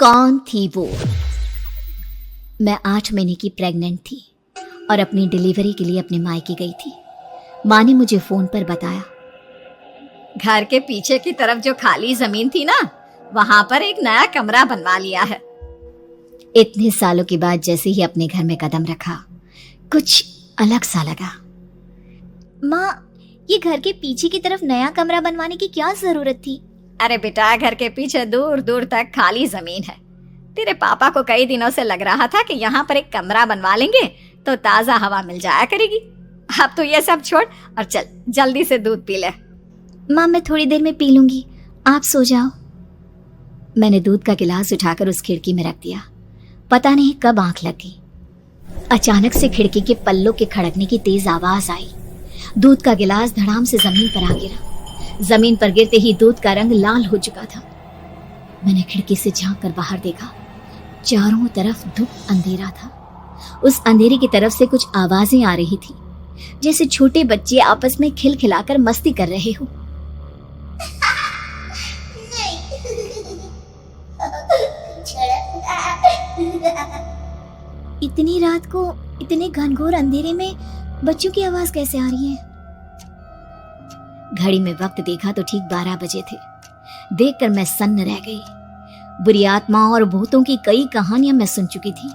कौन थी वो? मैं 8 महीने की प्रेग्नेंट थी और अपनी डिलीवरी के लिए अपने मायके गई थी। माँ ने मुझे फोन पर बताया, घर के पीछे की तरफ जो खाली जमीन थी ना, वहां पर एक नया कमरा बनवा लिया है। इतने सालों के बाद जैसे ही अपने घर में कदम रखा, कुछ अलग सा लगा। माँ, ये घर के पीछे की तरफ नया कमरा बनवाने की क्या जरूरत थी? अरे बेटा, घर के पीछे दूर दूर तक खाली जमीन है। तेरे पापा को कई दिनों से लग रहा था कि यहाँ पर एक कमरा बनवा लेंगे तो ताजा हवा मिल जाया करेगी। अब तो ये सब छोड़ और चल जल्दी से दूध पी ले। माँ, मैं थोड़ी देर में पी लूंगी, आप सो जाओ। मैंने दूध का गिलास उठाकर उस खिड़की में रख दिया। पता नहीं कब आंख लग गई। अचानक से खिड़की के पल्लों के खड़कने की तेज आवाज आई। दूध का गिलास धड़ाम से जमीन पर आ गिरा। जमीन पर गिरते ही दूध का रंग लाल हो चुका था। मैंने खिड़की से झांक कर बाहर देखा। चारों तरफ धुप अंधेरा था। उस अंधेरे की तरफ से कुछ आवाजें आ रही थी, जैसे छोटे बच्चे आपस में खिलखिलाकर मस्ती कर रहे हो। इतनी रात को इतने घनघोर अंधेरे में बच्चों की आवाज कैसे आ रही है? घड़ी में वक्त देखा तो ठीक 12 बजे थे। देखकर मैं सन्न रह गई। बुरी आत्माओं और भूतों की कई कहानियां मैं सुन चुकी थी।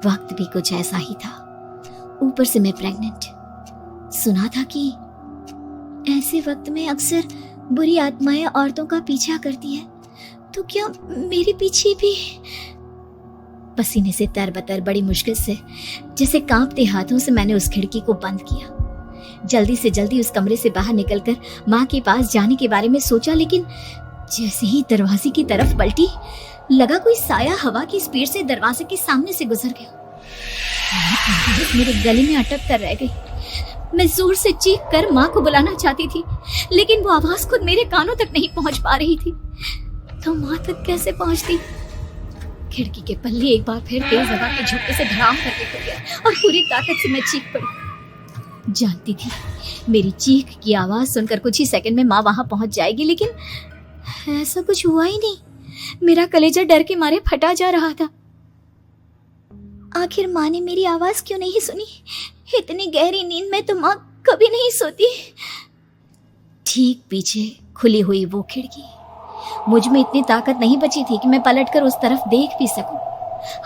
वक्त भी कुछ ऐसा ही था। ऊपर से मैं प्रेग्नेंट। सुना था कि ऐसे वक्त में अक्सर बुरी आत्माएं औरतों का पीछा करती हैं, तो क्या मेरे पीछे भी? पसीने से तरबतर बड़ी मुश्किल से, जैसे कांपते हाथों से मैंने उस खिड़की को बंद किया। जल्दी से जल्दी उस कमरे से बाहर निकलकर माँ के पास जाने के बारे में सोचा, लेकिन जैसे ही दरवाजे की तरफ पलटी, लगा कोई साया हवा की स्पीड से दरवाजे के सामने से गुजर गया। मेरे गले में अटक कर रह गई। मैं जोर से चीख कर माँ को बुलाना चाहती थी, लेकिन वो आवाज खुद मेरे कानों तक नहीं पहुंच पा रही थी। तो माँ तक कैसे पहुंचती? खिड़की के पल्ले एक बार फिर तेज हवा के झोंके से धड़ाम करके खुल गया और पूरी ताकत से मैं चीख पड़ी। जानती थी मेरी चीख की आवाज सुनकर कुछ ही सेकंड में माँ वहां पहुंच जाएगी, लेकिन ऐसा कुछ हुआ ही नहीं। मेरा कलेजा डर के मारे फटा जा रहा था। आखिर माँ ने मेरी आवाज क्यों नहीं सुनी? इतनी गहरी नींद में तो माँ कभी नहीं सोती। ठीक पीछे खुली हुई वो खिड़की। मुझ में इतनी ताकत नहीं बची थी कि मैं पलटकर उस तरफ देख भी सकूं।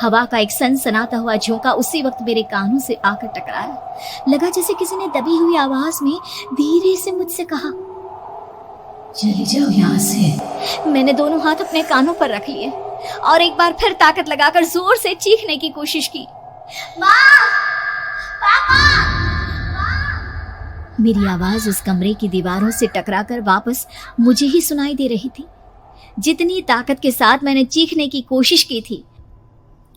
हवा का एक सनसनाता हुआ झोंका उसी वक्त मेरे कानों से आकर टकराया। लगा जैसे किसी ने दबी हुई आवाज में धीरे से मुझसे कहा, चली जाओ यहाँ से। मैंने दोनों हाथ अपने कानों पर रख लिए और एक बार फिर ताकत लगाकर जोर से चीखने की कोशिश की। माँ! पापा! मेरी आवाज उस कमरे की दीवारों से टकराकर वापस मुझे ही सुनाई दे रही थी। जितनी ताकत के साथ मैंने चीखने की कोशिश की थी,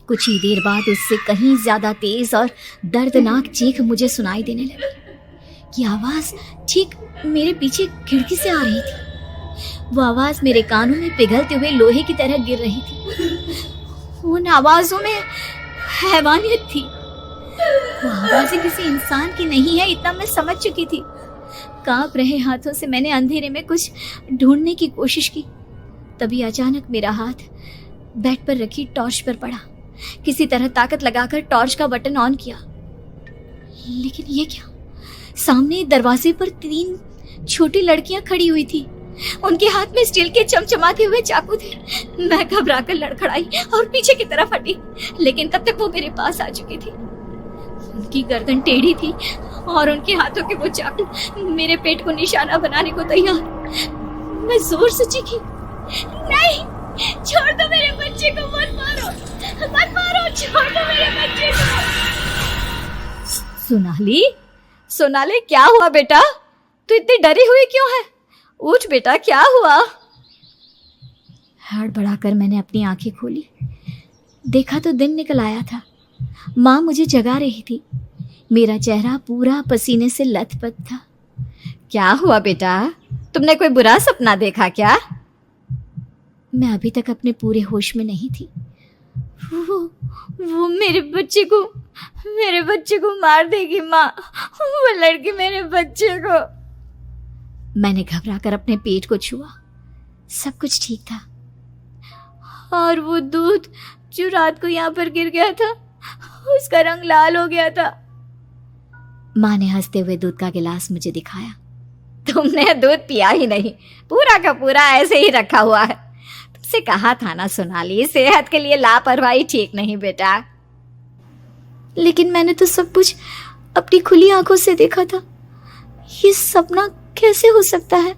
कुछ ही देर बाद उससे कहीं ज्यादा तेज और दर्दनाक चीख मुझे सुनाई देने लगी। ये आवाज ठीक मेरे पीछे खिड़की से आ रही थी। वो आवाज मेरे कानों में पिघलते हुए लोहे की तरह गिर रही थी। उन आवाजों में हैवानियत थी। वो आवाजें किसी इंसान की नहीं है, इतना मैं समझ चुकी थी। कांप रहे हाथों से मैंने अंधेरे में कुछ ढूंढने की कोशिश की। तभी अचानक मेरा हाथ बेड पर रखी टॉर्च पर पड़ा। किसी तरह ताकत लगाकर टॉर्च का बटन ऑन किया, लेकिन ये क्या? सामने दरवाजे पर 3 छोटी लड़कियां खड़ी हुई थी। उनके हाथ में स्टील के चमचमाते हुए चाकू थे। मैं घबराकर लड़खड़ाई और पीछे की तरफ हटी, लेकिन तब तक वो मेरे पास आ चुकी थी। उनकी गर्दन टेढ़ी थी और उनके हाथों के वो चाकू मेरे पेट को निशाना बनाने को तैयार। मैं जोर से चीखी, नहीं, छोड़ दो मेरे बच्चे को, मत मारो, मत मारो, छोड़ दो मेरे बच्चे को। सोनाली, क्या हुआ बेटा? तू इतनी डरी हुई क्यों है? उठ बेटा, क्या हुआ? हड़बड़ाकर मैंने अपनी आंखें खोली। देखा तो दिन निकल आया था। माँ मुझे जगा रही थी। मेरा चेहरा पूरा पसीने से लथपथ था। क्या हुआ बेटा? तुमने कोई बुरा सपना देखा क्या? मैं अभी तक अपने पूरे होश में नहीं थी। वो मेरे बच्चे को मार देगी माँ। वो लड़की मेरे बच्चे को। मैंने घबराकर अपने पेट को छुआ। सब कुछ ठीक था। और वो दूध जो रात को यहाँ पर गिर गया था उसका रंग लाल हो गया था। माँ ने हंसते हुए दूध का गिलास मुझे दिखाया। तुमने दूध पिया ही नहीं, पूरा का पूरा ऐसे ही रखा हुआ है। तुमसे कहा था ना सोनाली, सेहत के लिए लापरवाही ठीक नहीं बेटा। लेकिन मैंने तो सब कुछ अपनी खुली आंखों से देखा था। ये सपना कैसे हो सकता है?